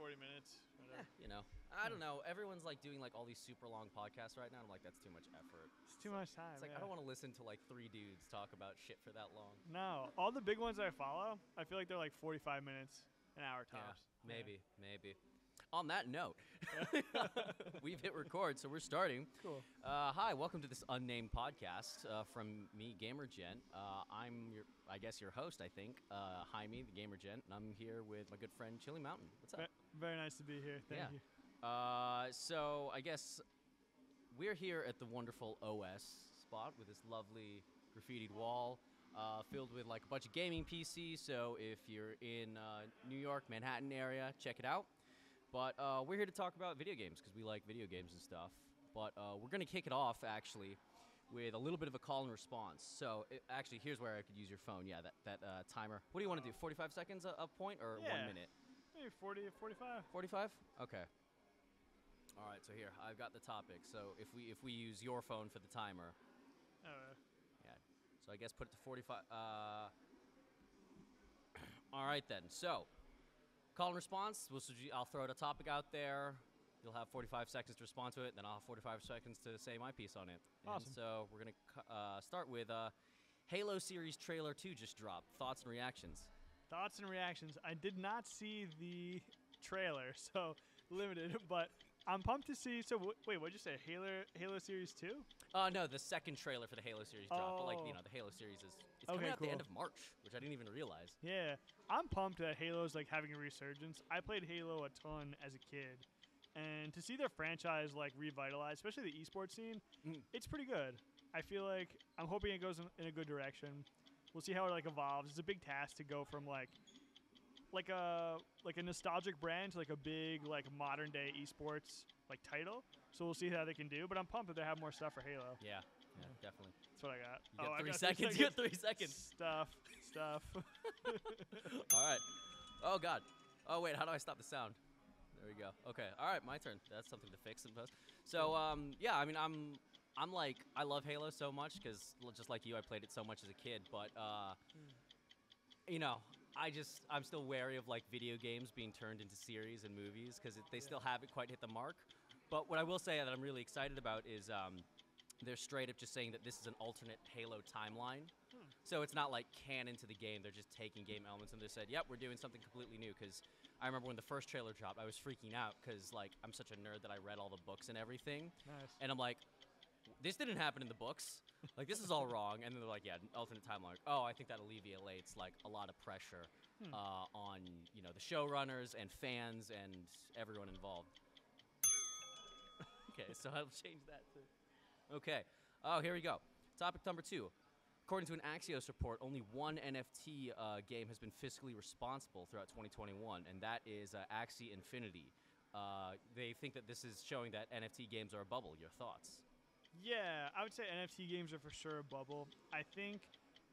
40 minutes. You know, I don't know. Everyone's like doing like all these super long podcasts right now. I'm like, that's too much effort. It's too much time. It's like, I don't want to listen to like 3 dudes talk about shit for that long. No, all the big ones I follow, I feel like they're like 45 minutes, an hour tops. Yeah, maybe. On that note, we've hit record, so we're starting. Cool. Hi, welcome to this unnamed podcast from me, G.E.N.T. I'm your host, I think, Jaime, the G.E.N.T, and I'm here with my good friend Chili Mountain. What's up? Very nice to be here. Thank you. So I guess we're here at the wonderful OS spot with this lovely graffitied wall filled with like a bunch of gaming PCs. So if you're in New York, Manhattan area, check it out. But we're here to talk about video games because we like video games and stuff. But we're going to kick it off, actually, with a little bit of a call and response. So, actually, here's where I could use your phone. Yeah, that timer. What do you want to do, 45 seconds a point or 1 minute? Maybe 40 or 45. 45? Okay. All right, so here, I've got the topic. So if we use your phone for the timer. Yeah. So I guess put it to 45. All right, then. So, call and response. I'll throw a topic out there. You'll have 45 seconds to respond to it. Then I'll have 45 seconds to say my piece on it. Awesome. And so we're going to start with Halo series trailer 2 just dropped. Thoughts and reactions? Thoughts and reactions. I did not see the trailer, so limited, but I'm pumped to see. So wait, what'd you say? Halo Series 2? No, the second trailer for the Halo series dropped. But like, the Halo series it's coming out at the end of March, which I didn't even realize. Yeah, I'm pumped that Halo's like having a resurgence. I played Halo a ton as a kid, and to see their franchise like revitalized, especially the esports scene, it's pretty good. I feel like I'm hoping it goes in a good direction. We'll see how it like evolves. It's a big task to go from like a nostalgic brand to like a big like modern day esports like title. So we'll see how they can do. But I'm pumped that they have more stuff for Halo. Yeah, definitely. That's what I got. You got 3 seconds. You got 3 seconds. Stuff. All right. Oh God. Oh wait. How do I stop the sound? There we go. Okay. All right. My turn. That's something to fix in post. So yeah. I mean, I'm like, I love Halo so much because just like you, I played it so much as a kid. But I'm still wary of like video games being turned into series and movies because they still haven't quite hit the mark. But what I will say that I'm really excited about is they're straight up just saying that this is an alternate Halo timeline. So it's not like canon to the game. They're just taking game elements and they said, yep, we're doing something completely new. Because I remember when the first trailer dropped, I was freaking out because like I'm such a nerd that I read all the books and everything. Nice. And I'm like, this didn't happen in the books. Like, this is all wrong. And then they're like, yeah, alternate timeline. Like, oh, I think that alleviates, like, a lot of pressure on, the showrunners and fans and everyone involved. Okay, so I'll change that too. Okay. Oh, here we go. Topic number 2. According to an Axios report, only one NFT game has been fiscally responsible throughout 2021, and that is Axie Infinity. They think that this is showing that NFT games are a bubble. Your thoughts? Yeah, I would say NFT games are for sure a bubble. I think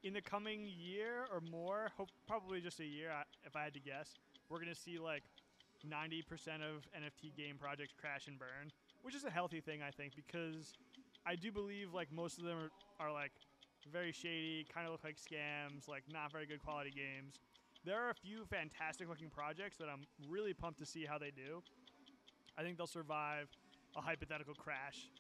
in the coming year or more, probably just a year, if I had to guess, we're going to see like 90% of NFT game projects crash and burn, which is a healthy thing, I think, because I do believe like most of them are like very shady, kind of look like scams, like not very good quality games. There are a few fantastic looking projects that I'm really pumped to see how they do. I think they'll survive a hypothetical crash.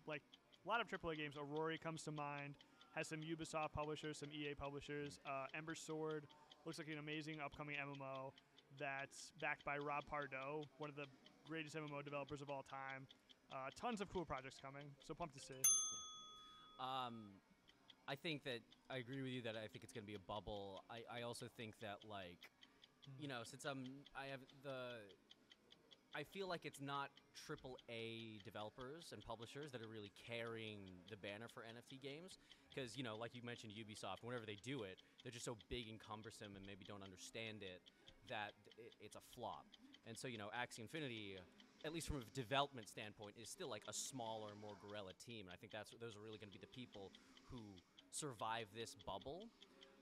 Like a lot of AAA games, Aurora comes to mind, has some Ubisoft publishers, some EA publishers. Ember Sword looks like an amazing upcoming MMO that's backed by Rob Pardo, one of the greatest MMO developers of all time. Tons of cool projects coming, so pumped to see. I think that I agree with you that I think it's going to be a bubble. I also think that like, since I feel like it's not AAA developers and publishers that are really carrying the banner for NFT games. Because, like you mentioned, Ubisoft, whenever they do it, they're just so big and cumbersome and maybe don't understand it that it's a flop. And so, Axie Infinity, at least from a development standpoint, is still like a smaller, more guerrilla team. And I think those are really going to be the people who survive this bubble.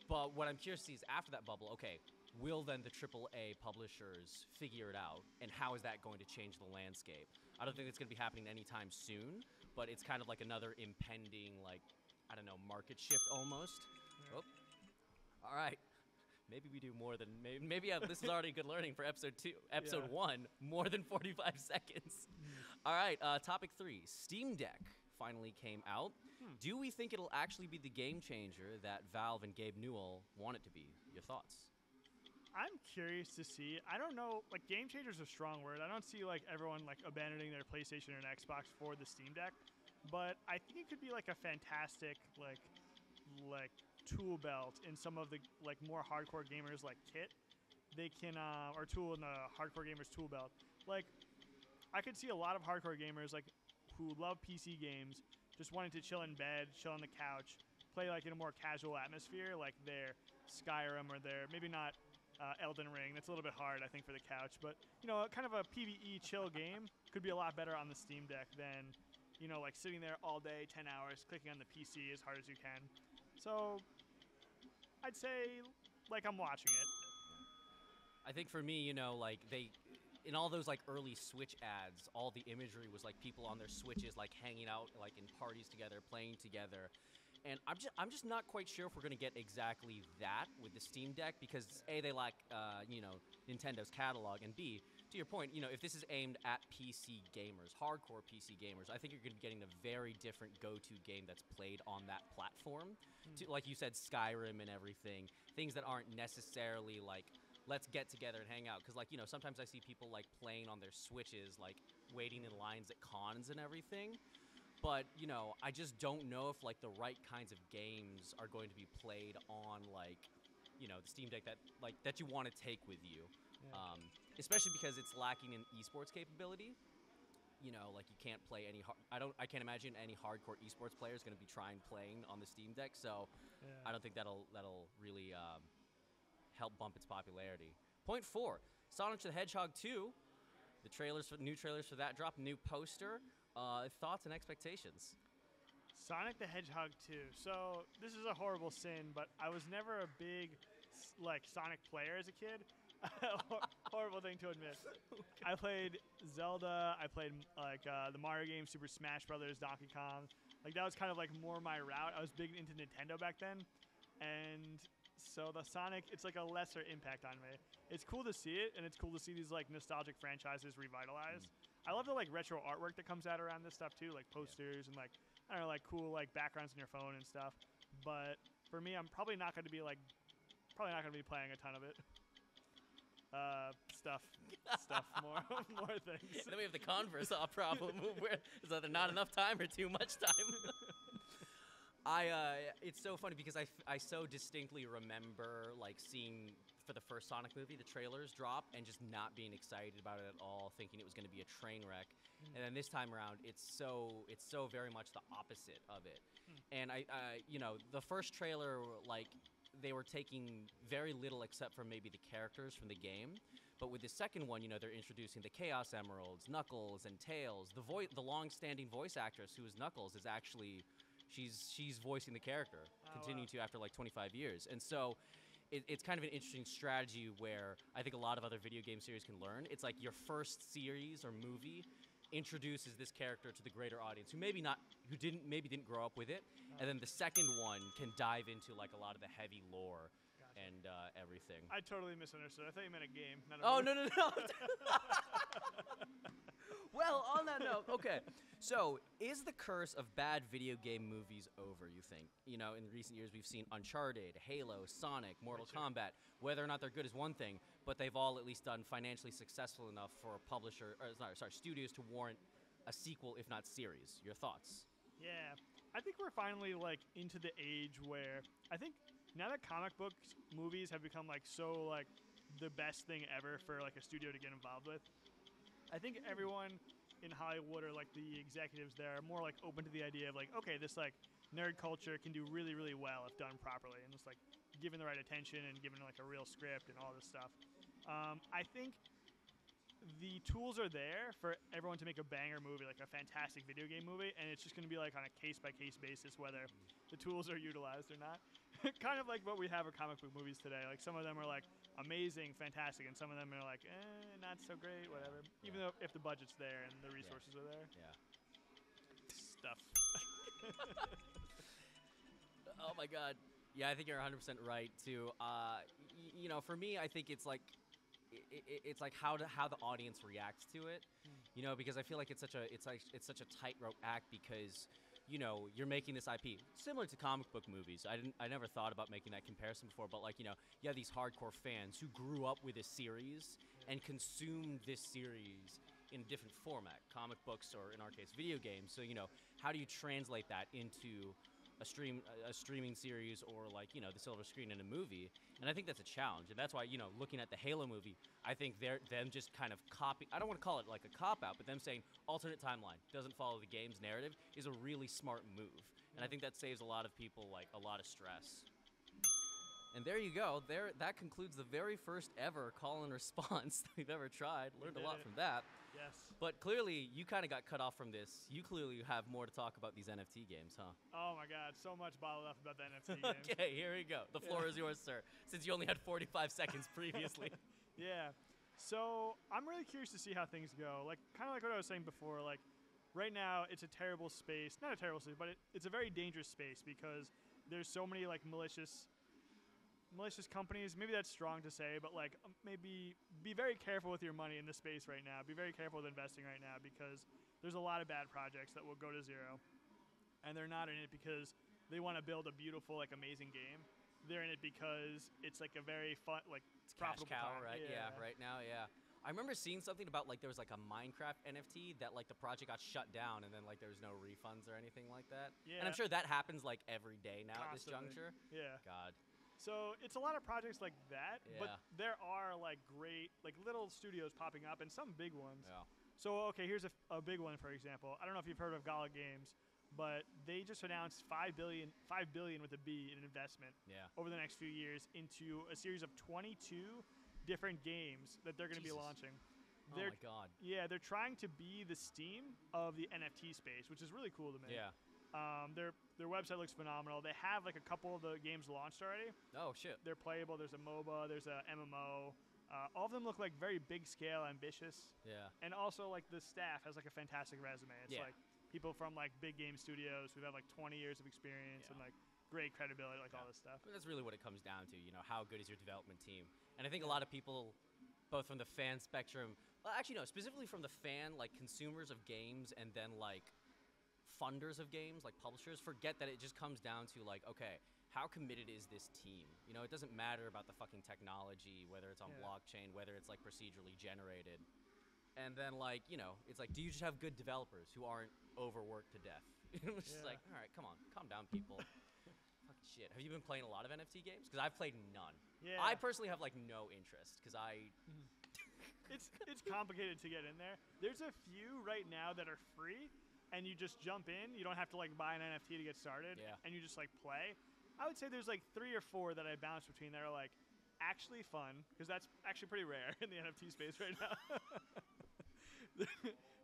But what I'm curious to see is after that bubble, okay, will then the AAA publishers figure it out, and how is that going to change the landscape? I don't think it's going to be happening anytime soon, but it's kind of like another impending, like, I don't know, market shift almost. Yeah. Oh. All right. maybe we do more than maybe this is already good learning for episode 1, more than 45 seconds. All right, topic 3, Steam Deck finally came out. Do we think it'll actually be the game changer that Valve and Gabe Newell want it to be? Your thoughts? I'm curious to see. I don't know, like, game changer is a strong word. I don't see, like, everyone, like, abandoning their PlayStation and Xbox for the Steam Deck. But I think it could be, like, a fantastic, like tool belt in some of the, like, more hardcore gamers, like, kit. They can, or tool in the hardcore gamers tool belt. Like, I could see a lot of hardcore gamers, like, who love PC games, just wanting to chill in bed, chill on the couch, play, like, in a more casual atmosphere, like their Skyrim or their, maybe not Elden Ring. That's a little bit hard, I think, for the couch. But, you know, kind of a PvE chill game could be a lot better on the Steam Deck than, you know, like sitting there all day, 10 hours, clicking on the PC as hard as you can. So I'd say, like, I'm watching it. I think for me, you know, like, in all those, like, early Switch ads, all the imagery was, like, people on their Switches, like, hanging out, like, in parties together, playing together. And I'm just not quite sure if we're going to get exactly that with the Steam Deck because, A, they lack, you know, Nintendo's catalog, and B, to your point, you know, if this is aimed at PC gamers, hardcore PC gamers, I think you're going to be getting a very different go-to game that's played on that platform. Like you said, Skyrim and everything, things that aren't necessarily, like, let's get together and hang out. Because, like, you know, sometimes I see people, like, playing on their Switches, like, waiting in lines at cons and everything. But, you know, I just don't know if, like, the right kinds of games are going to be played on, like, you know, the Steam Deck that you want to take with you. Yeah. Especially because it's lacking in esports capability. You know, like, you can't play any I can't imagine any hardcore esports player is going to be playing on the Steam Deck, so I don't think that'll really help bump its popularity. Point 4, Sonic the Hedgehog 2. New trailers for that drop, new poster. Thoughts and expectations? Sonic the Hedgehog 2. So this is a horrible sin, but I was never a big, like, Sonic player as a kid. Horrible thing to admit. I played Zelda. I played, like, the Mario games, Super Smash Brothers, Donkey Kong. Like, that was kind of, like, more my route. I was big into Nintendo back then, and so the Sonic, it's like a lesser impact on me. It's cool to see it, and it's cool to see these, like, nostalgic franchises revitalized. I love the, like, retro artwork that comes out around this stuff too, like posters and, like, I don't know, like, cool, like, backgrounds on your phone and stuff. But for me, I'm probably not going to be playing a ton of it. Stuff, more things. And then we have the converse problem, where is either not enough time or too much time. It's so funny because I so distinctly remember, like, seeing for the first Sonic movie the trailers drop and just not being excited about it at all, thinking it was going to be a train wreck. And then this time around, it's so very much the opposite of it. And I you know, the first trailer, like, they were taking very little except for maybe the characters from the game. But with the second one, you know, they're introducing the Chaos Emeralds, Knuckles, and Tails. The long-standing voice actress who is Knuckles is actually, she's voicing the character, continuing to after, like, 25 years. And so it's kind of an interesting strategy where I think a lot of other video game series can learn. It's like your first series or movie introduces this character to the greater audience who maybe didn't grow up with it, and then the second one can dive into, like, a lot of the heavy lore and everything. I totally misunderstood. I thought you meant a game, not a movie. No. Well, on that note, okay. So, is the curse of bad video game movies over, you think? You know, in recent years, we've seen Uncharted, Halo, Sonic, Mortal Kombat. Whether or not they're good is one thing, but they've all at least done financially successful enough for studios to warrant a sequel, if not series. Your thoughts? Yeah. I think we're finally, like, into the age where I think now that comic book movies have become, like, so, like, the best thing ever for, like, a studio to get involved with, I think everyone in Hollywood or, like, the executives there are more, like, open to the idea of, like, okay, this, like, nerd culture can do really, really well if done properly and just, like, given the right attention and given, like, a real script and all this stuff. I think the tools are there for everyone to make a banger movie, like a fantastic video game movie, and it's just going to be, like, on a case-by-case basis whether the tools are utilized or not. Kind of like what we have with comic book movies today. Like, some of them are, like, amazing, fantastic, and some of them are, like, not so great, whatever. Even though if the budget's there and the resources are there. Yeah. Stuff. Oh my God. Yeah, I think you're 100% right too. you know, for me, I think it's like it's like how the audience reacts to it, you know, because I feel like it's such a tightrope act because, you know, you're making this IP similar to comic book movies. I never thought about making that comparison before, but like, you know, you have these hardcore fans who grew up with a series and consumed this series in a different format, comic books or in our case video games. So, you know, how do you translate that into a streaming series or like, you know, the silver screen in a movie? And I think that's a challenge, and that's why, you know, looking at the Halo movie, I think them just kind of copy. I don't want to call it like a cop out, but them saying alternate timeline doesn't follow the game's narrative is a really smart move, and I think that saves a lot of people like a lot of stress. And there you go. That concludes the very first ever call and response that we've ever tried. Learned a lot from that. Yes. But clearly, you kind of got cut off from this. You clearly have more to talk about these NFT games, huh? Oh my God, so much bottled up about the NFT games. Okay, here we go. The floor is yours, sir, since you only had 45 seconds previously. Yeah. So I'm really curious to see how things go. Like, kind of like what I was saying before. Like, right now it's a terrible space. Not a terrible space, but it's a very dangerous space because there's so many like malicious companies. Maybe that's strong to say, but like maybe be very careful with your money in the space right now. Be very careful with investing right now because there's a lot of bad projects that will go to zero, and they're not in it because they want to build a beautiful, like, amazing game. They're in it because it's like a very fun, like, It's cash profitable cow, time. right? Yeah, right now, yeah. I remember seeing something about like there was like a Minecraft NFT that like the project got shut down and then like there was no refunds or anything like that. Yeah. And I'm sure that happens like every day now at this Constantly. juncture. Yeah. God. So it's a lot of projects like that, but Yeah. there are like great, like little studios popping up and some big ones. Yeah. So okay, here's a big one, for example. I don't know if you've heard of Gala Games, but they just announced $5 billion with a B in investment Yeah. over the next few years into a series of 22 different games that they're going to be Jesus. launching. Oh my God. Yeah, they're trying to be the Steam of the NFT space, which is really cool to me. Yeah. Their website looks phenomenal. They have like a couple of the games launched already. Oh shit. They're playable. There's a MOBA. There's a MMO. All of them look like very big scale, ambitious, Yeah. and also like the staff has like a fantastic resume. It's Yeah. like people from like big game studios who have like 20 years of experience and Yeah. like great credibility, like all this stuff. I mean, that's really what it comes down to, you know, how good is your development team? And I think a lot of people, both from the fan spectrum, well, actually no, specifically from the fan, like consumers of games, and then like funders of games, like publishers, forget that it just comes down to like, okay, how committed is this team? You know, it doesn't matter about the fucking technology, whether it's on blockchain, whether it's like procedurally generated. And then like, you know, it's like, do you just have good developers who aren't overworked to death? It's just like, all right, come on, calm down, people. Fucking shit. Have you been playing a lot of NFT games? Because I've played none. Yeah. I personally have like no interest because It's complicated to get in there. There's a few right now that are free, and you just jump in. You don't have to like buy an NFT to get started, Yeah. and you just like play. I would say there's like 3 or 4 that I bounce between that are like actually fun, because that's actually pretty rare in the NFT space right now.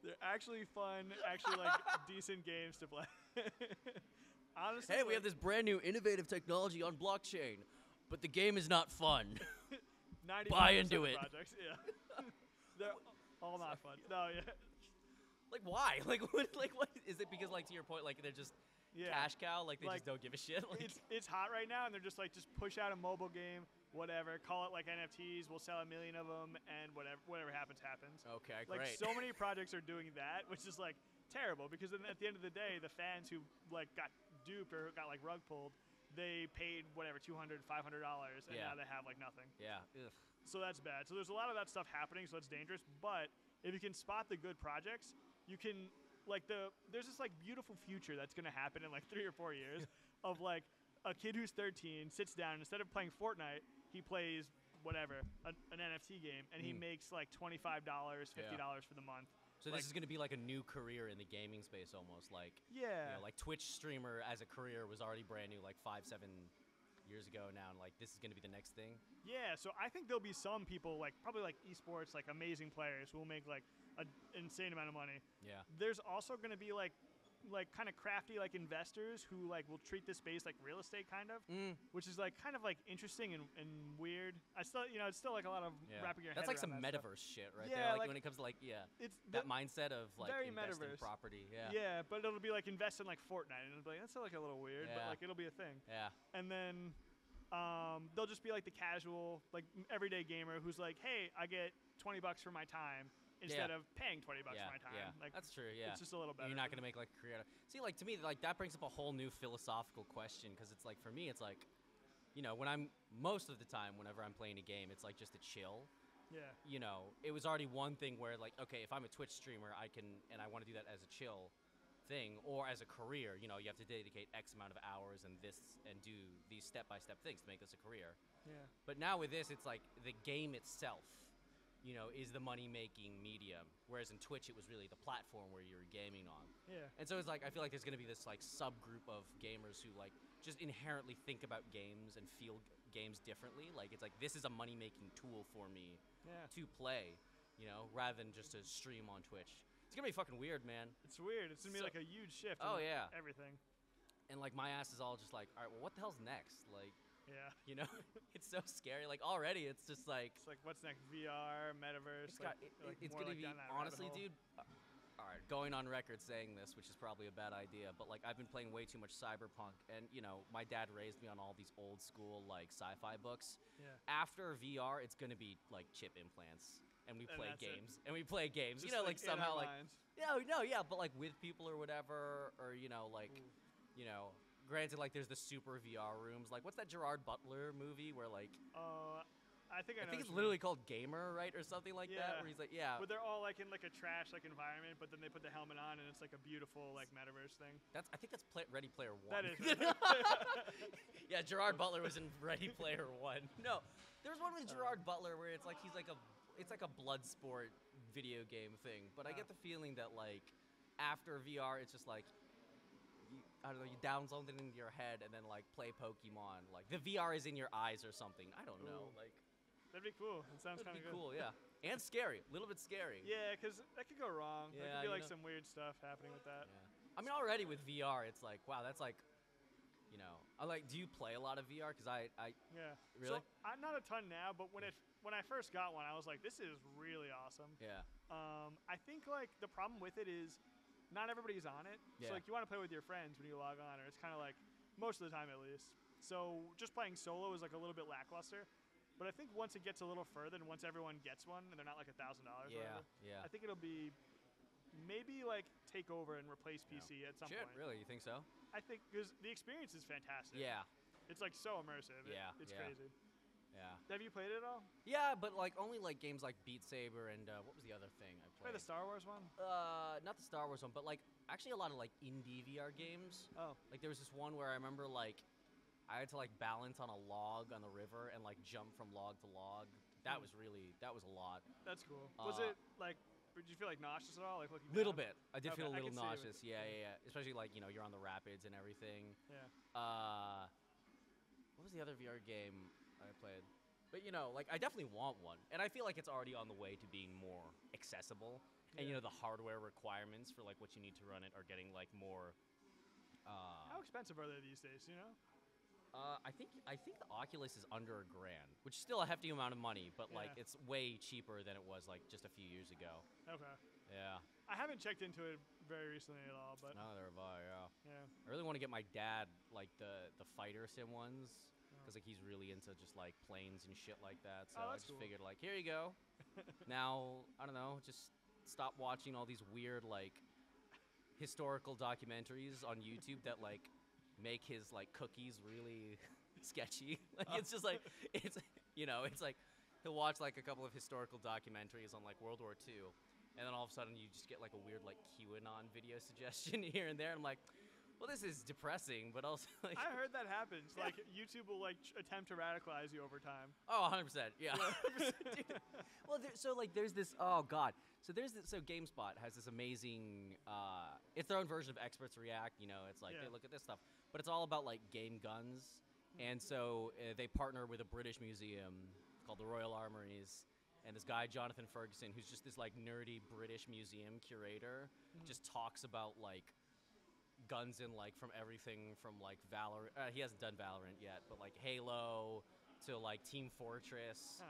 They're actually fun, actually like decent games to play. Honestly, hey, we have this brand new innovative technology on blockchain, but the game is not fun. 90% buy into of it. projects, yeah. They're all not fun. No, yeah. Like why? Like what is it? Because like to your point, like they're just cash cow, like they Like, just don't give a shit. Like, It's hot right now, and they're just like, just push out a mobile game, whatever. Call it like NFTs. We'll sell 1 million of them, and whatever happens, happens. okay, Like great. so many projects are doing that, which is like terrible, because then at the end of the day, the fans who like got duped or got like rug pulled, they paid whatever $200, $500, and Yeah. now they have like nothing. Yeah. Ugh. So that's bad. So there's a lot of that stuff happening, so it's dangerous. But if you can spot the good projects, you can like there's this like beautiful future that's gonna happen in like 3 or 4 years of like a kid who's 13 sits down, and instead of playing Fortnite, he plays whatever an NFT game, and he makes like $25, $50 for the month. So Like- this is gonna be like a new career in the gaming space, almost like Yeah. you know, like Twitch streamer as a career was already brand new like 5-7 years ago now, and like this is gonna be the next thing. Yeah, so I think there'll be some people, like probably like esports, like amazing players who will make like an insane amount of money. Yeah. There's also going to be like kind of crafty like investors who like will treat this space like real estate kind of, which is like kind of like interesting and weird. I still, you know, it's still like a lot of wrapping your That's head like some around that metaverse shit right Yeah, there. Like, like- when it comes to like It's that mindset of like very investing metaverse. property. Yeah. Yeah, but it'll be like invest in like Fortnite, and it'll be like, that's like a little weird, but Yeah. like it'll be a thing. Yeah. And then They'll just be like the casual, like everyday gamer who's like, hey, I get $20 for my time instead of paying $20 for my time. Yeah, Like, that's true. Yeah, it's just a little better. You're not gonna make like a career. See, like to me, like that brings up a whole new philosophical question because it's like for me, it's like, when I'm most of the time whenever I'm playing a game, it's like just a chill. Yeah. It was already one thing where like, okay, if I'm a Twitch streamer, I want to do that as a chill thing or as a career. You have to dedicate X amount of hours and do these step-by-step things to make this a career. Yeah. But now with this, it's like the game itself, is the money-making medium. Whereas in Twitch, it was really the platform where you were gaming on. Yeah. And so it's like, I feel like there's going to be this like subgroup of gamers who like just inherently think about games and feel games differently. Like it's like, this is a money-making tool for me to play, rather than just to stream on Twitch. It's going to be fucking weird, man. It's weird. It's going to be like a huge shift. Oh, yeah. Everything. And like my ass is all just like, all right, well, what the hell's next? Like, yeah. It's so scary. Like already, it's just like. It's like what's next? VR, metaverse. It's gonna be honestly, dude. All right, going on record saying this, which is probably a bad idea, but like I've been playing way too much Cyberpunk, and my dad raised me on all these old school like sci-fi books. Yeah. After VR, it's gonna be like chip implants, and we play games, it. and we play games. Just like somehow like. minds. Yeah, but like with people or whatever, or like. Ooh. Granted, like there's the super VR rooms. Like, what's that Gerard Butler movie where like? I think it's literally called Gamer, right, or something like that. Where he's like, But they're all like in like a trash like environment, but then they put the helmet on and it's like a beautiful like metaverse thing. I think that's Ready Player One. That is. Yeah, Gerard Butler was in Ready Player One. No, there's one with Gerard Butler where it's like it's like a blood sport video game thing. But I get the feeling that like after VR, it's just like. I don't know, you down something into your head and then like play Pokemon. Like the VR is in your eyes or something. I don't know. Like that'd be cool. It sounds kind of good. Cool, yeah. And scary, a little bit scary. Yeah, because that could go wrong. Yeah, there could be like some weird stuff happening with that. Yeah. I mean, already with VR, it's like, wow, that's like, I like. Do you play a lot of VR? Because I yeah. Really? So I'm not a ton now, but when I first got one, I was like, this is really awesome. Yeah. I think like the problem with it is. Not everybody's on it. Yeah. So like you want to play with your friends when you log on, or it's kind of like most of the time at least. So just playing solo is like a little bit lackluster. But I think once it gets a little further, and once everyone gets one, and they're not like $1,000 or whatever, yeah. I think it'll be maybe like take over and replace PC at some point. Really? You think so? I think because the experience is fantastic. Yeah. It's like so immersive. It's crazy. Yeah. Have you played it at all? Yeah, but like only like games like Beat Saber and what was the other thing I played? Play the Star Wars one? Not the Star Wars one, but like actually a lot of like indie VR games. Oh. Like there was this one where I remember like I had to like balance on a log on the river and like jump from log to log. That was a lot. That's cool. Was it like? Did you feel like nauseous at all? Like looking little down? bit. I did feel a little can see nauseous. Yeah. Especially like you're on the rapids and everything. Yeah. What was the other VR game I played? But like I definitely want one, and I feel like it's already on the way to being more accessible. And the hardware requirements for like what you need to run it are getting like more. How expensive are they these days? You know. I think the Oculus is under $1,000, which is still a hefty amount of money, but like it's way cheaper than it was like just a few years ago. Okay. Yeah. I haven't checked into it very recently at all, but. Neither have I. Yeah. I really want to get my dad like the fighter sim ones. Because like he's really into just like planes and shit like that, so I just figured like here you go. Now I don't know, just stop watching all these weird like historical documentaries on YouTube that like make his like cookies really sketchy. Like it's just like it's like he'll watch like a couple of historical documentaries on like World War II, and then all of a sudden you just get like a weird like QAnon video suggestion here and there, and I'm like. Well, this is depressing, but also like... I heard that happens. Like, YouTube will, like, attempt to radicalize you over time. Oh, 100%. Yeah. 100%, well, there's this... Oh, God. So GameSpot has this amazing... it's their own version of Experts React. It's like, hey, look at this stuff. But it's all about, like, game guns. And so they partner with a British museum called the Royal Armouries. And this guy, Jonathan Ferguson, who's just this, like, nerdy British museum curator, just talks about, like... guns in like from everything from like Valorant. He hasn't done Valorant yet, but like Halo to like Team Fortress,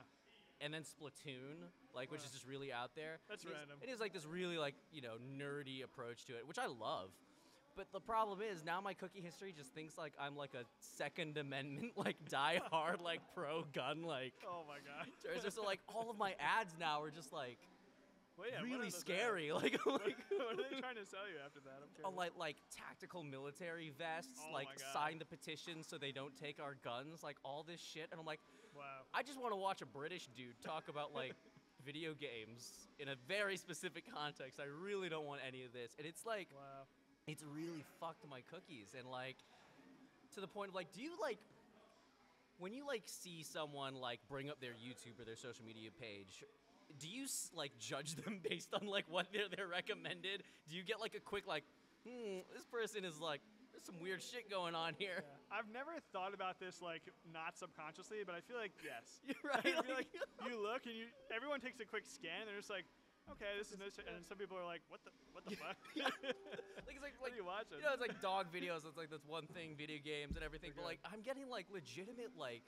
and then Splatoon, like which is just really out there. That's random. It is like this really like nerdy approach to it, which I love. But the problem is now my cookie history just thinks like I'm like a Second Amendment, like die-hard, like pro-gun, like. Oh my god. So like all of my ads now are just like Well, yeah, what really are those scary. ads? Like, What are they trying to sell you after that? I'm oh, curious. like tactical military vests, Oh like my God. sign the petition so they don't take our guns, like all this shit. And I'm like, Wow. I just want to watch a British dude talk about like video games in a very specific context. I really don't want any of this. And it's like, Wow. it's really fucked my cookies. And like, to the point of like, do you like, when you like see someone like bring up their YouTube or their social media page, do you like judge them based on like what they're recommended? Do you get like a quick like, this person is like, there's some weird shit going on here. Yeah. I've never thought about this like not subconsciously, but I feel like yes. You're right. I feel like you look and everyone takes a quick scan and they're just like, okay, this is this, and then some people are like, what the fuck? Like it's like What are you watching? You know, it's like dog videos. It's like this one thing, video games and everything. But Okay. like, I'm getting like legitimate like,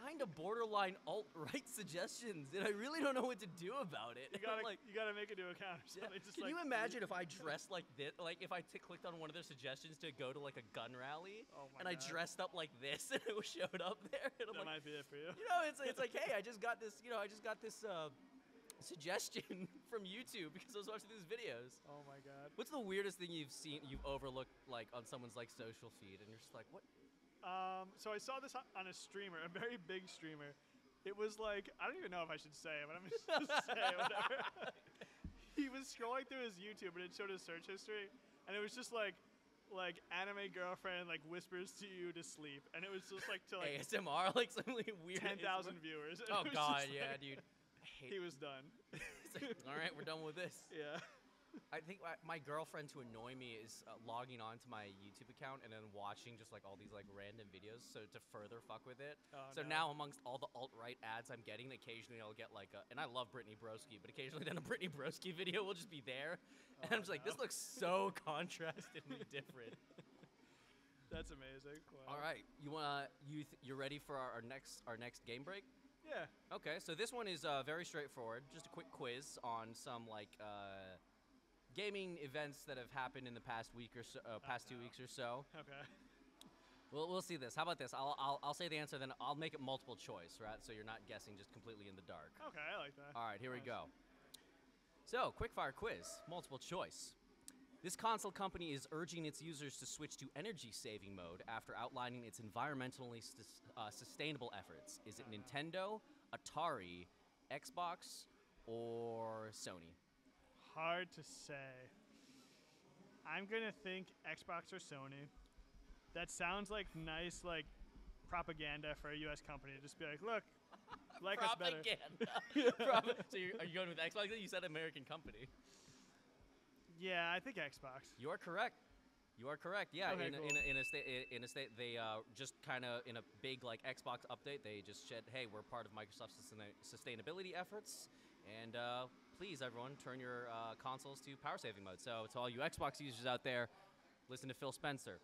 kind of borderline alt-right suggestions, and I really don't know what to do about it. You gotta like, you gotta make it to account or yeah. something. Just Can like, you imagine if I dressed like this? Like if I clicked on one of their suggestions to go to like a gun rally, Oh my and I God. dressed up like this, and it showed up there, and I'm That like, might be it for you. you know, it's like, hey, I just got this, suggestion from YouTube because I was watching these videos. Oh my god. What's the weirdest thing you've overlooked like on someone's like social feed, and you're just like, what? So I saw this on a streamer, a very big streamer. It was like, I don't even know if I should say it, but I'm just say it, whatever. He was scrolling through his YouTube and it showed his search history, and it was just like anime girlfriend like whispers to you to sleep, and it was just like to like ASMR, like something weird. 10,000 ASMR. viewers. and Oh it was god, just yeah, like- dude. I hate. He was done. It's like, all right, we're done with this. Yeah. I think my girlfriend, to annoy me, is logging on to my YouTube account and then watching just like all these like random videos, so to further fuck with it. Oh, So no. now amongst all the alt-right ads I'm getting, occasionally I'll get like and I love Brittany Broski, but occasionally then a Brittany Broski video will just be there, and I'm just like, no. this looks so contrastedly different. That's amazing. Wow. All right, you're ready for our next game break? Yeah. Okay, so this one is very straightforward. Just a quick quiz on some like gaming events that have happened in the past week or so, past 2 weeks or so. Okay. We'll see this. How about this? I'll say the answer, then I'll make it multiple choice, right? So you're not guessing just completely in the dark. Okay, I like that. All right, here we Nice. go. So, quickfire quiz, multiple choice. This console company is urging its users to switch to energy-saving mode after outlining its environmentally sustainable efforts. Is it Nintendo, Atari, Xbox, or Sony? Hard to say. I'm gonna think Xbox or Sony. That sounds like nice, like propaganda for a U.S. company. Just be like, look, like us better. Propaganda. So are you going with Xbox? You said American company. Yeah, I think Xbox. You are correct. You are correct. Yeah, Okay, cool. in a state, they just kind of in a big like Xbox update, they just said, hey, we're part of Microsoft's sustainability efforts, and please, everyone, turn your consoles to power saving mode. So to all you Xbox users out there, listen to Phil Spencer.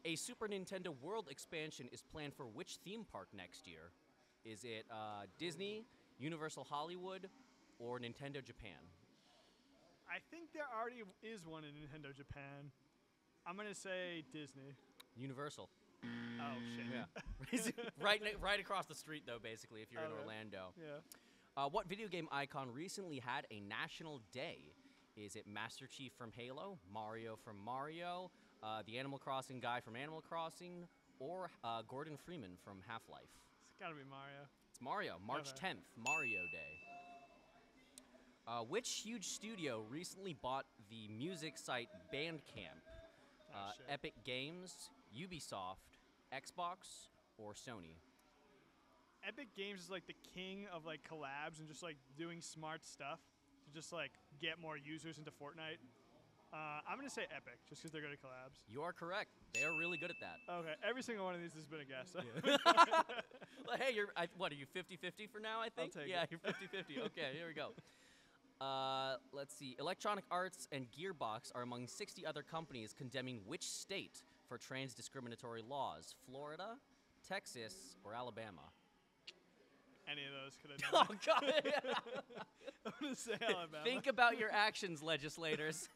A Super Nintendo World expansion is planned for which theme park next year? Is it Disney, Universal Hollywood, or Nintendo Japan? I think there already is one in Nintendo Japan. I'm gonna say Disney. Universal. Oh shit. Yeah. right across the street, though, basically, if you're in Okay. Orlando. Yeah. What video game icon recently had a national day? Is it Master Chief from Halo, Mario from Mario, the Animal Crossing guy from Animal Crossing, or Gordon Freeman from Half-Life? It's gotta be Mario. It's Mario, March Okay. 10th, Mario Day. Which huge studio recently bought the music site Bandcamp? Oh, shit. Epic Games, Ubisoft, Xbox, or Sony? Epic Games is like the king of like collabs and just like doing smart stuff to just like get more users into Fortnite. I'm gonna say Epic just because they're good at collabs. You are correct. They are really good at that. Okay, every single one of these has been a guess. Well, hey, what are you, 50-50 for now, I think? take yeah, it. you're 50-50. Okay, here we go. Let's see. Electronic Arts and Gearbox are among 60 other companies condemning which state for trans discriminatory laws? Florida, Texas, or Alabama? Any of those could have done. Oh, God. I'm gonna say Alabama. Think about your actions, legislators.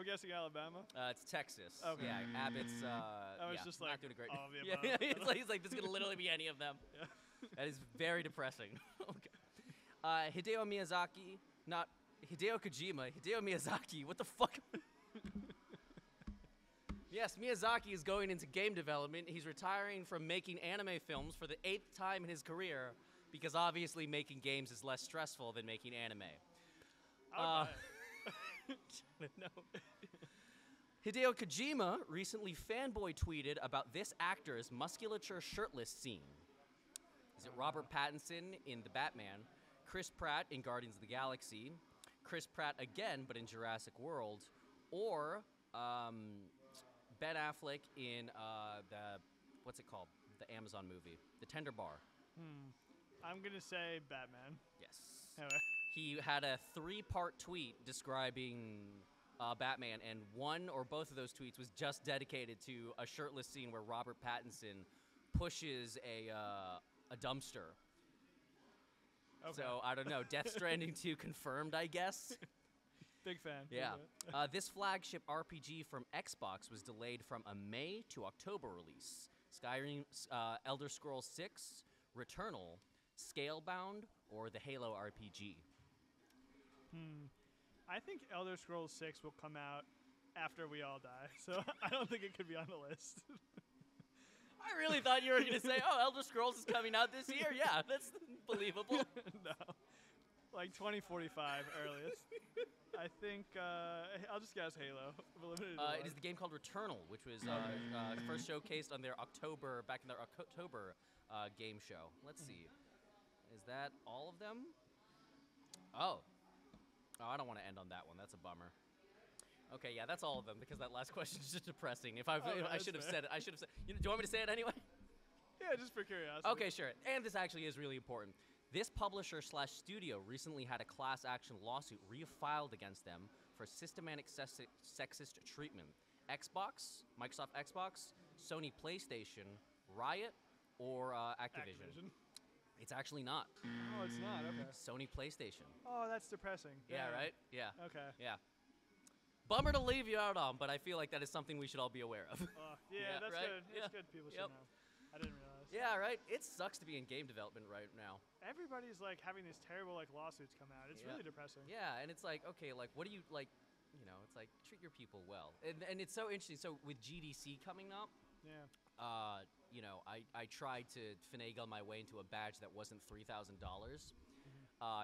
I'm guessing Alabama. It's Texas. Okay. Yeah, Abbott's. I was yeah, just not like, doing a great. all of the Yeah, above. he's like, this could literally be any of them. Yeah. That is very depressing. Okay. Hideo Miyazaki, not Hideo Kojima. Hideo Miyazaki. What the fuck? Yes, Miyazaki is going into game development. He's retiring from making anime films for the 8th time in his career because obviously making games is less stressful than making anime. I would buy it. No. Hideo Kojima recently fanboy tweeted about this actor's musculature shirtless scene. Is it Robert Pattinson in The Batman, Chris Pratt in Guardians of the Galaxy, Chris Pratt again but in Jurassic World, or Ben Affleck in what's it called? The Amazon movie, The Tender Bar. I'm gonna say Batman. Yes. Anyway. He had a 3-part tweet describing Batman, and one or both of those tweets was just dedicated to a shirtless scene where Robert Pattinson pushes a dumpster. Okay. So, I don't know. Death Stranding 2 confirmed, I guess. Big fan. Yeah. This flagship RPG from Xbox was delayed from a May to October release. Skyrim, Elder Scrolls 6, Returnal, Scalebound, or the Halo RPG. I think Elder Scrolls 6 will come out after we all die, so I don't think it could be on the list. I really thought you were going to say, oh, Elder Scrolls is coming out this year. Yeah, that's believable. No. Like 2045 earliest. I think, I'll just guess Halo. It is the game called Returnal, which was first showcased on their back in their October game show. Let's see. Is that all of them? Oh, I don't want to end on that one. That's a bummer. Okay, yeah, that's all of them because that last question is just depressing. If I should have said it, I should have said. Do you want me to say it anyway? Yeah, just for curiosity. Okay, sure. And this actually is really important. This publisher/studio recently had a class action lawsuit refiled against them for systematic sexist treatment. Microsoft Xbox, Sony PlayStation, Riot, or Activision. It's actually not. Oh, it's not. Okay. Sony PlayStation. Oh, that's depressing. Yeah, right? Yeah. Okay. Yeah. Bummer to leave you out on, but I feel like that is something we should all be aware of. Yeah, that's right? good. It's good people should know. I didn't realize. Yeah, right? It sucks to be in game development right now. Everybody's like having these terrible like lawsuits come out. It's really depressing. Yeah, and it's like, okay, like what do you like, it's like treat your people well. And it's so interesting. So with GDC coming up, I tried to finagle my way into a badge that wasn't $3,000.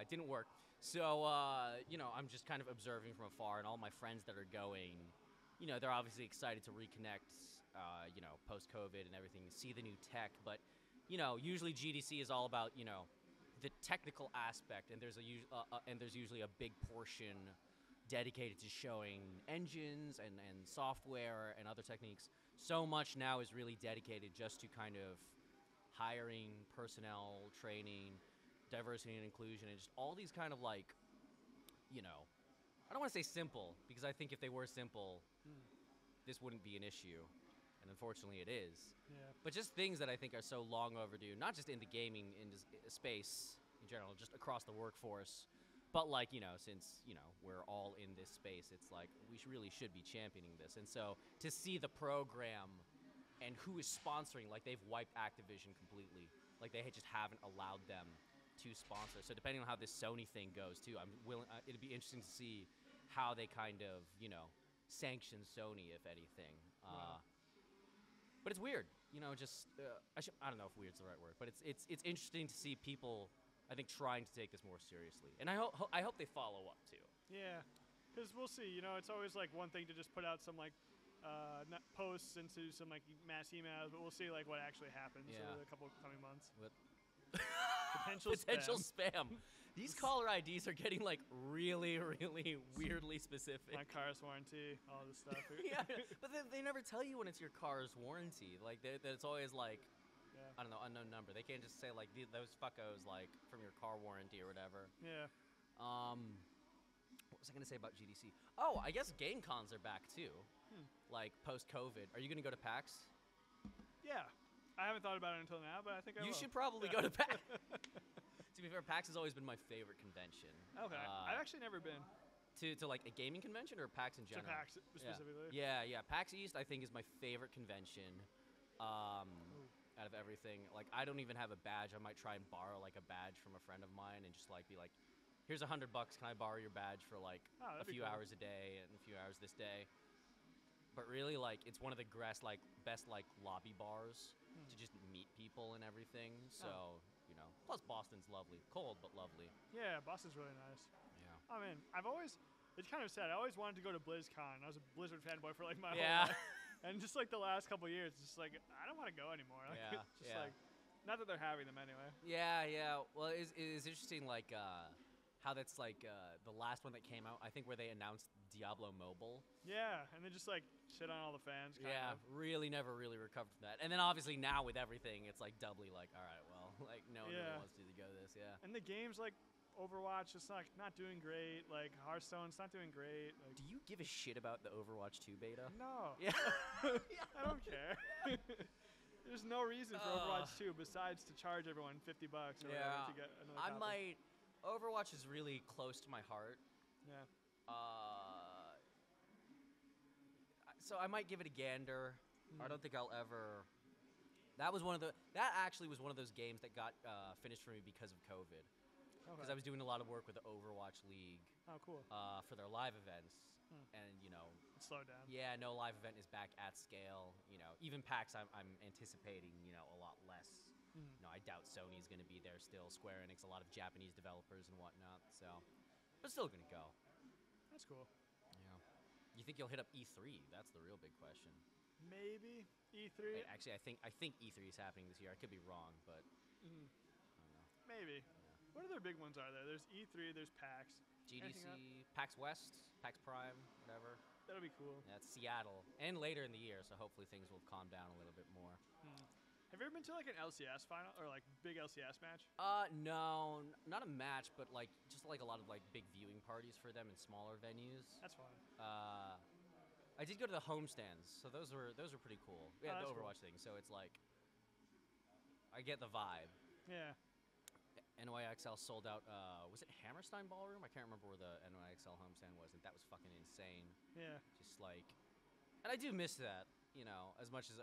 It didn't work. So, I'm just kind of observing from afar, and all my friends that are going, they're obviously excited to reconnect, post-COVID and everything, see the new tech. But, usually GDC is all about, the technical aspect, and there's usually a big portion dedicated to showing engines and software and other techniques. So much now is really dedicated just to kind of hiring personnel, training, diversity and inclusion, and just all these kind of like, I don't want to say simple, because I think if they were simple, this wouldn't be an issue. And unfortunately it is. Yeah. But just things that I think are so long overdue, not just in the gaming space in general, just across the workforce. But like, since, we're all in this space, it's like we really should be championing this. And so to see the program and who is sponsoring, like they've wiped Activision completely. Like they just haven't allowed them to sponsor. So depending on how this Sony thing goes too, it'd be interesting to see how they kind of, sanction Sony, if anything. Wow. But it's weird, I don't know if weird's the right word, but it's interesting to see people, I think, trying to take this more seriously. And I hope they follow up too. Yeah, because we'll see. It's always like one thing to just put out some like posts into some like mass emails, but we'll see like what actually happens over the couple of coming months. Potential spam. These caller IDs are getting like really, really weirdly specific. My car's warranty, all this stuff. Yeah, but they never tell you when it's your car's warranty. Like it's always like, I don't know, unknown number. They can't just say like those fuckos like from your car warranty or whatever. Yeah. What was I gonna say about GDC? Oh, I guess game cons are back too. Like post-COVID. Are you gonna go to PAX? Yeah. I haven't thought about it until now, but I think I will. You should probably go to PAX. To be fair, PAX has always been my favorite convention. Okay. I've actually never been. To like a gaming convention or PAX in To general? PAX specifically. Yeah, PAX East I think is my favorite convention. Out of everything, like I don't even have a badge. I might try and borrow like a badge from a friend of mine and just like be like, here's $100. Can I borrow your badge for like Oh, a few hours a day and a few hours this day? But really, like it's one of the best like lobby bars to just meet people and everything. So you know, plus Boston's lovely, cold but lovely. Yeah, Boston's really nice. Yeah. I mean, it's kind of sad. I always wanted to go to BlizzCon. I was a Blizzard fanboy for like my whole Yeah. life. And just like the last couple years, it's just like I don't want to go anymore. Like, Yeah, it's just yeah. like, not that they're having them anyway. Yeah. Well, it's interesting, like how that's like the last one that came out. I think where they announced Diablo Mobile. Yeah, and then just like shit on all the fans. Kind of. Really never really recovered from that. And then obviously now with everything, it's like doubly like, all right, well, like no one really wants to go to this. Yeah. And the game's like Overwatch, it's not doing great. Like Hearthstone's not doing great. Like, Do you give a shit about the Overwatch 2 beta? no. Yeah. I don't care. There's no reason for Overwatch 2 besides to charge everyone $50 or whatever to get another copy. Overwatch is really close to my heart. Yeah. So I might give it a gander. I don't think I'll ever. That actually was one of those games that got finished for me because of COVID. Because I was doing a lot of work with the Overwatch League. Oh, cool. For their live events, and you know, It slowed down. yeah, no live event is back at scale. You know, even PAX, I'm anticipating a lot less. You know, I doubt Sony's going to be there still. Square Enix, a lot of Japanese developers and whatnot. So, but still going to go. That's cool. Yeah. You think you'll hit up E3? That's the real big question. Maybe E3. Wait, actually, I think E3 is happening this year. I could be wrong, but I don't know. Maybe. Yeah. What other big ones are there? There's E3. There's PAX. GDC, PAX West, PAX Prime, whatever. That'll be cool. Yeah, it's Seattle, and later in the year, so hopefully things will calm down a little bit more. Have you ever been to like an LCS final or like big LCS match? No, not a match, but like just like a lot of like big viewing parties for them in smaller venues. That's fun. I did go to the homestands, so those were pretty cool. We had the Overwatch thing, so it's like I get the vibe. Yeah. NYXL sold out. Was it Hammerstein Ballroom? I can't remember where the NYXL homestand was, and that was fucking insane. Yeah. Just like, and I do miss that. You know, as much as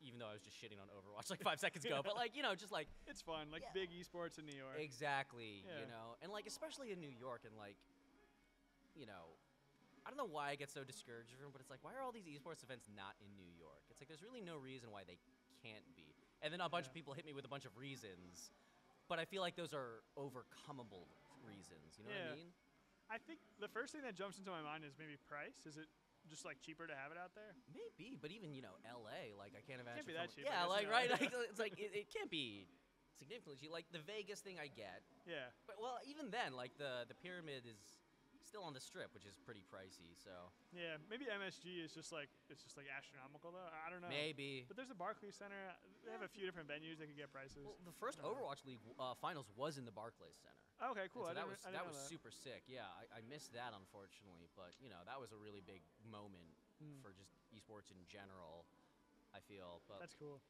even though I was just shitting on Overwatch like 5 seconds ago, but like just like it's fun, like big esports in New York. Exactly. Yeah. You know, and like especially in New York, and like, I don't know why I get so discouraged from, but it's like, why are all these esports events not in New York? It's like there's really no reason why they can't be. And then a bunch of people hit me with a bunch of reasons, but I feel like those are overcomable reasons. You know what I mean? I think the first thing that jumps into my mind is maybe price. Is it just like cheaper to have it out there? Maybe, but even LA, like I can't imagine. Can't be that cheap. Yeah, like right, like, it's like it can't be significantly cheap. Like the Vegas thing, I get. Yeah. But well, even then, like the Pyramid is still on the Strip, which is pretty pricey. So. Yeah, maybe MSG is just like astronomical though. I don't know. Maybe. But there's a Barclays Center. They have a few different venues that can get prices. Well, the first Overwatch League finals was in the Barclays Center. Okay, cool. So I that was super sick. Yeah, I missed that unfortunately, but that was a really big moment for just esports in general. I feel. But that's cool.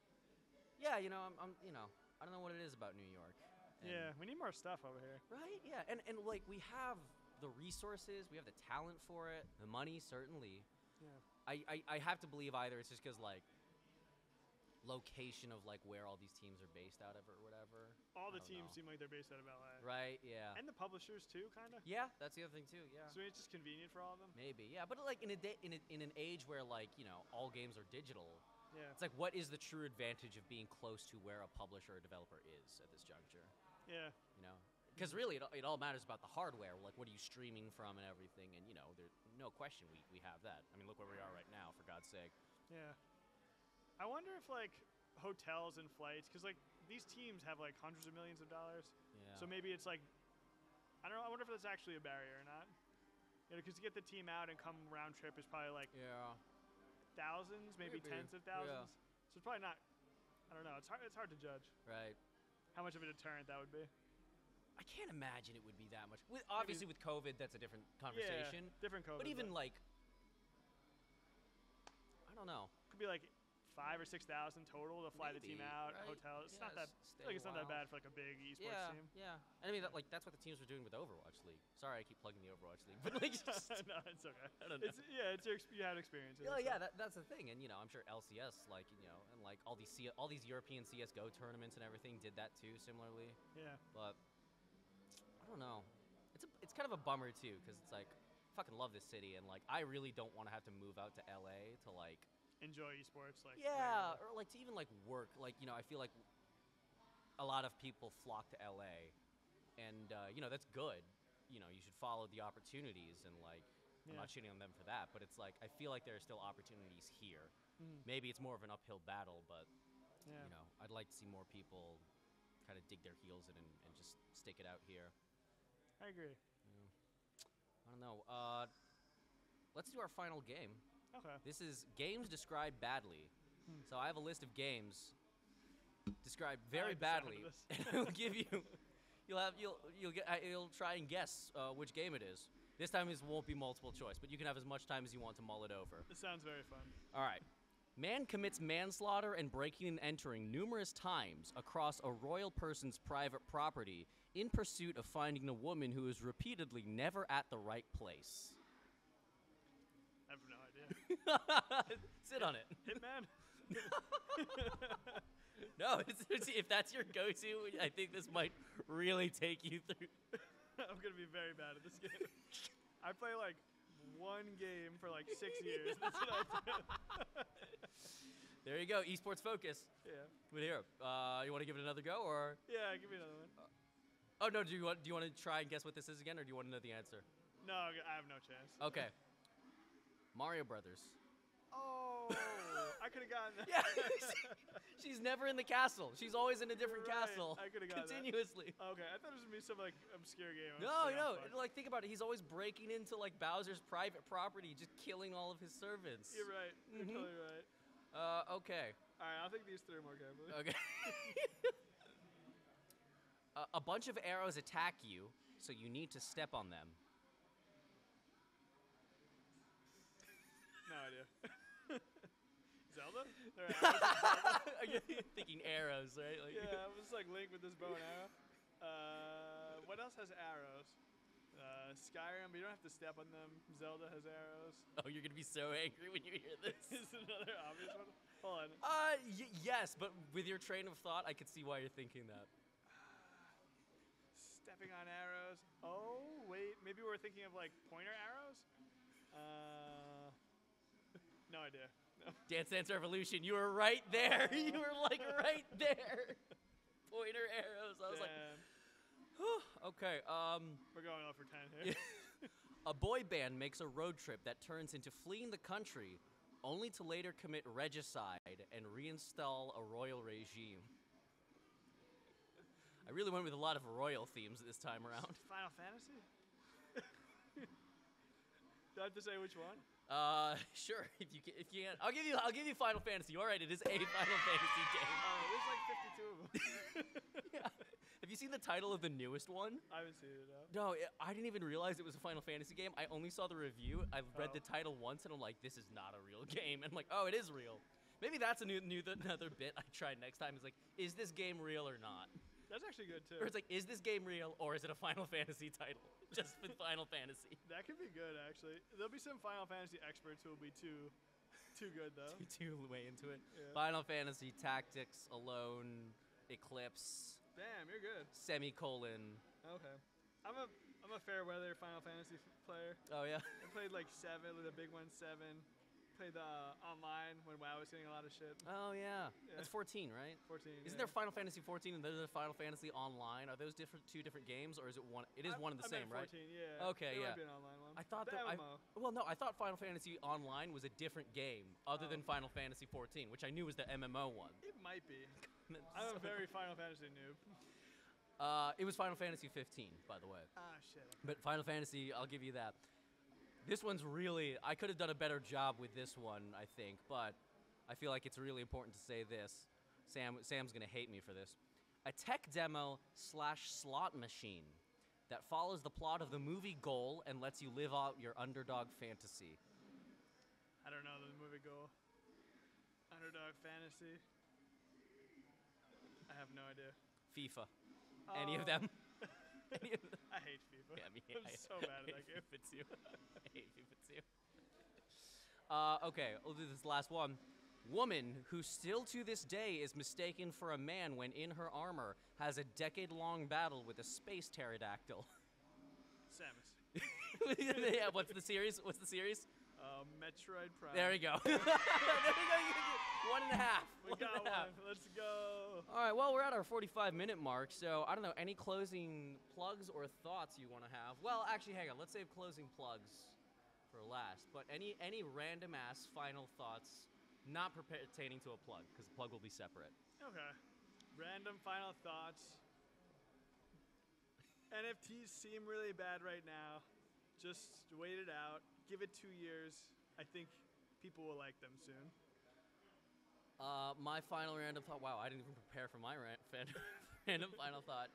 Yeah, I'm I don't know what it is about New York. Yeah, we need more stuff over here. Right? Yeah, and like we have the resources, we have the talent for it, the money certainly. Yeah. I have to believe either it's just because like location of like where all these teams are based out of or whatever. All the teams seem like they're based out of LA. Right, yeah. And the publishers too, kind of. Yeah, that's the other thing too, yeah. So it's just convenient for all of them? Maybe, yeah. But like in an age where like, all games are digital, yeah. It's like what is the true advantage of being close to where a publisher or developer is at this juncture? Yeah. Because really it all matters about the hardware, like what are you streaming from and everything, and there's no question we have that. I mean, look where we are right now, for God's sake. Yeah. I wonder if like hotels and flights, because like these teams have like hundreds of millions of dollars. Yeah. So maybe it's like, I don't know. I wonder if that's actually a barrier or not. Because to get the team out and come round trip is probably like thousands, maybe tens of thousands. Yeah. So it's probably not. I don't know. It's hard to judge. Right. How much of a deterrent that would be. I can't imagine it would be that much. Obviously, with COVID, that's a different conversation. Yeah, different COVID. But even like, I don't know. Could be like 5,000 or 6,000 total to fly the team Maybe, out, right? hotel. It's Yeah, not that. stay Like it's a not that while. bad for like a big esports Yeah, team. yeah. And I mean, that's what the teams were doing with Overwatch League. Sorry, I keep plugging the Overwatch League, but like, just, No, it's okay. I don't know. It's you had experience. Yeah, yeah, that's the thing, and I'm sure LCS, like and like all these European CS:GO tournaments and everything did that too, similarly. Yeah. But I don't know. It's kind of a bummer too, because it's like I fucking love this city, and like I really don't want to have to move out to LA to like Enjoy esports, like yeah, or like to even like work. Like I feel like a lot of people flock to LA, and that's good. You should follow the opportunities, and like I'm not shitting on them for that, but it's like I feel like there are still opportunities here. Maybe it's more of an uphill battle, but I'd like to see more people kind of dig their heels in and just stick it out here. I agree. Yeah. I don't know. Let's do our final game. Okay. This is games described badly. So I have a list of games described very badly, and I'll give you. You'll try and guess which game it is. This time it won't be multiple choice, but you can have as much time as you want to mull it over. This sounds very fun. All right. Man commits manslaughter and breaking and entering numerous times across a royal person's private property in pursuit of finding a woman who is repeatedly never at the right place. I have no idea. Sit on it. Hitman? No, if that's your go-to, I think this might really take you through. I'm going to be very bad at this game. I play like one game for like 6 years. That's what I do. There you go, esports focus. Yeah. But here, you want to give it another go, or? Yeah, give me another one. Oh no, do you want to try and guess what this is again, or do you want to know the answer? No, I have no chance. Okay. Mario Brothers. Oh, I could have gotten that. Yeah, she's never in the castle. She's always in a different castle. I could have gotten continuously. That. Okay, I thought it was gonna be some like obscure game. No. Like think about it. He's always breaking into like Bowser's private property, just killing all of his servants. You're right. You're totally right. Okay. All right, I'll think these through more carefully. Okay. A bunch of arrows attack you, so you need to step on them. No idea. Zelda? There are arrows in Zelda? You're thinking arrows, right? Like yeah, I was like Link with this bow and arrow. What else has arrows? Skyrim, but you don't have to step on them. Zelda has arrows. Oh, you're gonna be so angry when you hear this. Is another obvious one? Hold on. Yes, but with your train of thought, I could see why you're thinking that. Stepping on arrows. Oh, wait. Maybe we're thinking of like pointer arrows? No idea. No. Dance Dance Revolution, you were right there. You were like right there. Pointer arrows. I was like, whew, okay. We're going off for 10 here. A boy band makes a road trip that turns into fleeing the country, only to later commit regicide and reinstall a royal regime. I really went with a lot of royal themes this time around. Final Fantasy? Do I have to say which one? Sure. If you can, I'll give you Final Fantasy. All right, it is a Final Fantasy game. There's like 52 of them. Yeah. Have you seen the title of the newest one? I haven't seen it, no. No, I didn't even realize it was a Final Fantasy game. I only saw the review. I read the title once, and I'm like, this is not a real game. And I'm like, oh, it is real. Maybe that's another bit I try next time. Is like, is this game real or not? That's actually good, too. Or it's like, is this game real, or is it a Final Fantasy title? Just for Final Fantasy. That could be good, actually. There'll be some Final Fantasy experts who will be too good, though. too way into it. Yeah. Final Fantasy Tactics, Alone, Eclipse. Damn, you're good. Semicolon. Okay. I'm a fair weather Final Fantasy player. Oh yeah. I played like 7, the big one 7. Played online when WoW was getting a lot of shit. Oh yeah. Yeah. That's 14, right? 14. Isn't there Final Fantasy 14 and there's Final Fantasy Online? Are those two different games, or is it one? It is one and the I same, meant right? 14, yeah. Okay, there yeah. might be an online one. I thought the that MMO. I thought Final Fantasy Online was a different game other than Final Fantasy 14, which I knew was the MMO one. It might be. I'm a very Final Fantasy noob. It was Final Fantasy 15, by the way. Ah, shit. But Final Fantasy, I'll give you that. This one's really, I could have done a better job with this one, I think, but I feel like it's really important to say this. Sam's gonna hate me for this. A tech demo / slot machine that follows the plot of the movie Goal and lets you live out your underdog fantasy. I don't know the movie goal. Underdog Fantasy. I have no idea. FIFA. Any of them? Any of them? I hate FIFA. Yeah, I'm so bad at that game. FIFA too. I hate FIFA too. Okay, we'll do this last one. Woman who still to this day is mistaken for a man when in her armor has a decade-long battle with a space pterodactyl. Samus. Yeah, what's the series? What's the series? Metroid Prime. There we go. There we go. 1.5. We got one. Let's go. All right, well, we're at our 45-minute mark, so I don't know, any closing plugs or thoughts you want to have? Well, actually, hang on. Let's save closing plugs for last. But any random-ass final thoughts not pertaining to a plug, because the plug will be separate. Okay. Random final thoughts. NFTs seem really bad right now. Just wait it out. Give it 2 years. I think people will like them soon. My final random thought. Wow, I didn't even prepare for my random final thought.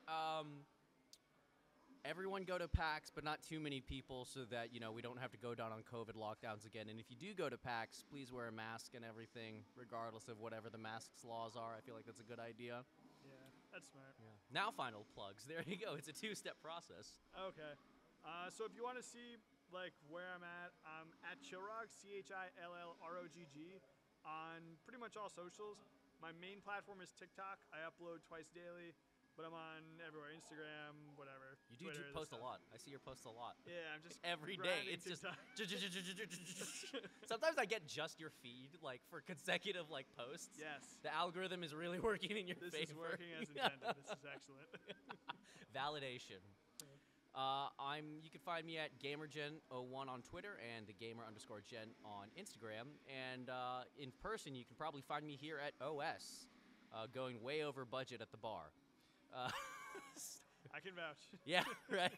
Everyone go to PAX, but not too many people, so that we don't have to go down on COVID lockdowns again. And if you do go to PAX, please wear a mask and everything, regardless of whatever the masks laws are. I feel like that's a good idea. Yeah, that's smart. Yeah. Now final plugs. There you go. It's a 2-step process. Okay. So if you want to see where I'm at Chillrog, CHILLROGG, on pretty much all socials. My main platform is TikTok. I upload twice daily, but I'm on everywhere: Instagram, whatever. You do Twitter, post a lot. I see your posts a lot. Yeah, I'm just every day. It's just sometimes I get just your feed for consecutive Yes. posts. The algorithm is really working in your favor. This is working as intended. This is excellent. Validation. You can find me at GamerGen01 on Twitter and thegamer_gen on Instagram. And in person, you can probably find me here at OS, going way over budget at the bar. I can vouch. Yeah, right.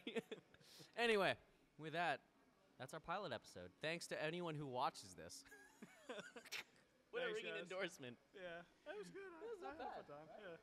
Anyway, with that, that's our pilot episode. Thanks to anyone who watches this. What a ringing endorsement. Yeah, that was good. That was not bad. Yeah.